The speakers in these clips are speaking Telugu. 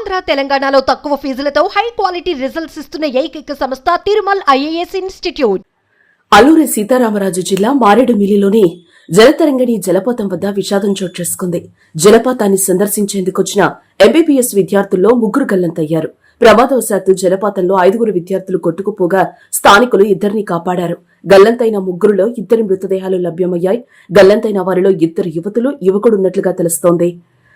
ఆంధ్ర తెలంగాణలో తక్కువ ఫీజులతో హై క్వాలిటీ రిజల్ట్స్ ఇస్తున్న ఏకైక సంస్థ తిరుమల్ ఐఏఎస్ ఇన్స్టిట్యూట్. అల్లూరి సీతారామరాజు జిల్లా మారేడుమిల్లిలోని జలతరంగిణి జలపాతం వద్ద విషాదం చోటు చేసుకుంది. జలపాతాన్ని సందర్శించేందుకొచ్చిన ఎంబీబీఎస్ విద్యార్థుల్లో 3 గల్లంతయ్యారు. ప్రమాదవశాత్తు జలపాతంలో 5 విద్యార్థులు కొట్టుకుపోగా స్థానికులు 2 కాపాడారు. గల్లంతైన 3లో 2 మృతదేహాలు లభ్యమయ్యాయి. గల్లంతైన వారిలో 2 యువకుడున్నట్లుగా తెలుస్తోంది.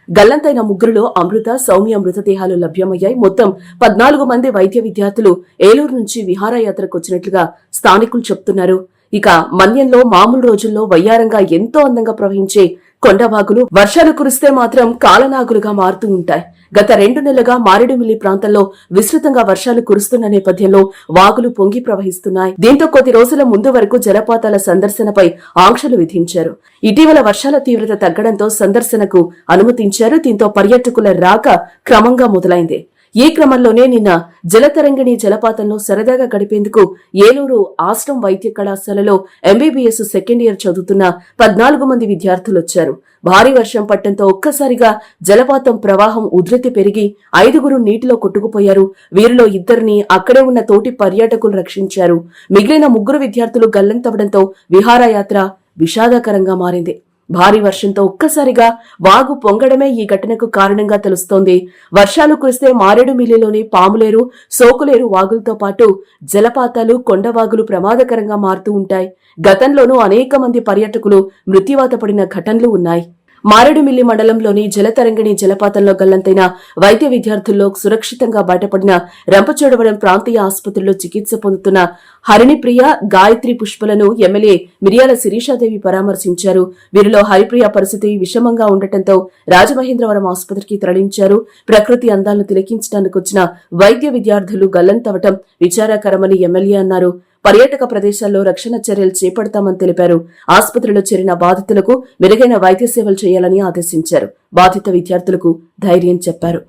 గల్లంతైన 3లో అమృత, సౌమ్య మృతదేహాలు లభ్యమయ్యాయి. మొత్తం 14 మంది వైద్య విద్యార్థులు ఏలూరు నుంచి విహారయాత్రకు వచ్చినట్లుగా స్థానికులు చెప్తున్నారు. ఇక మన్యంలో మామూలు రోజుల్లో వయ్యారంగా ఎంతో అందంగా ప్రవహించే కొండవాగులు వర్షాలు కురిస్తే మాత్రం కాలనాగులుగా మారుతూ ఉంటాయి. గత 2 నెలలుగా మారేడుమిల్లి ప్రాంతంలో విస్తృతంగా వర్షాలు కురుస్తున్న నేపథ్యంలో వాగులు పొంగి ప్రవహిస్తున్నాయి. దీంతో కొద్ది రోజుల ముందు వరకు జలపాతాల సందర్శనపై ఆంక్షలు విధించారు. ఇటీవల వర్షాల తీవ్రత తగ్గడంతో సందర్శనకు అనుమతించారు. దీంతో పర్యాటకుల రాక క్రమంగా మొదలైంది. ఈ క్రమంలోనే నిన్న జలతరంగిణి జలపాతంలో సరదాగా గడిపేందుకు ఏలూరు ఆశ్రమ్ వైద్య కళాశాలలో ఎంబీబీఎస్ సెకండ్ ఇయర్ చదువుతున్న 14 మంది విద్యార్థులొచ్చారు. భారీ వర్షం పట్టడంతో ఒక్కసారిగా జలపాతం ప్రవాహం ఉధృతి పెరిగి 5 నీటిలో కొట్టుకుపోయారు. వీరిలో 2 అక్కడే ఉన్న తోటి పర్యాటకులు రక్షించారు. మిగిలిన 3 విద్యార్థులు గల్లంతవడంతో విహారయాత్ర విషాదకరంగా మారింది. భారీ వర్షంతో ఒక్కసారిగా వాగు పొంగడమే ఈ ఘటనకు కారణంగా తెలుస్తోంది. వర్షాలు కురిస్తే మారేడుమిల్లిలోని పాములేరు, సోకులేరు వాగులతో పాటు జలపాతాలు, కొండవాగులు ప్రమాదకరంగా మారుతూ ఉంటాయి. గతంలోనూ అనేక మంది పర్యాటకులు మృత్యువాత పడిన ఘటనలు ఉన్నాయి. మారేడుమిల్లి మండలంలోని జలతరంగిణి జలపాతంలో గల్లంతైన వైద్య విద్యార్థుల్లో సురక్షితంగా బయటపడిన రంపచోడవరం ప్రాంతీయ ఆసుపత్రిలో చికిత్స పొందుతున్న హరిణిప్రియ, గాయత్రి పుష్పలను ఎమ్మెల్యే మిరియాల శిరీషాదేవి పరామర్శించారు. వీరిలో హరిప్రియ పరిస్థితి విషమంగా ఉండటంతో రాజమహేంద్రవరం ఆసుపత్రికి తరలించారు. ప్రకృతి అందాలను తిలకించడానికి వచ్చిన వైద్య విద్యార్థులు గల్లంతవటం విచారకరమని ఎమ్మెల్యే అన్నారు. పర్యాటక ప్రదేశాల్లో రక్షణ చర్యలు చేపడతామని తెలిపారు. ఆసుపత్రిలో చేరిన బాధితులకు మెరుగైన వైద్య సేవలు చేయాలని ఆదేశించారు. బాధిత విద్యార్థులకు ధైర్యం చెప్పారు.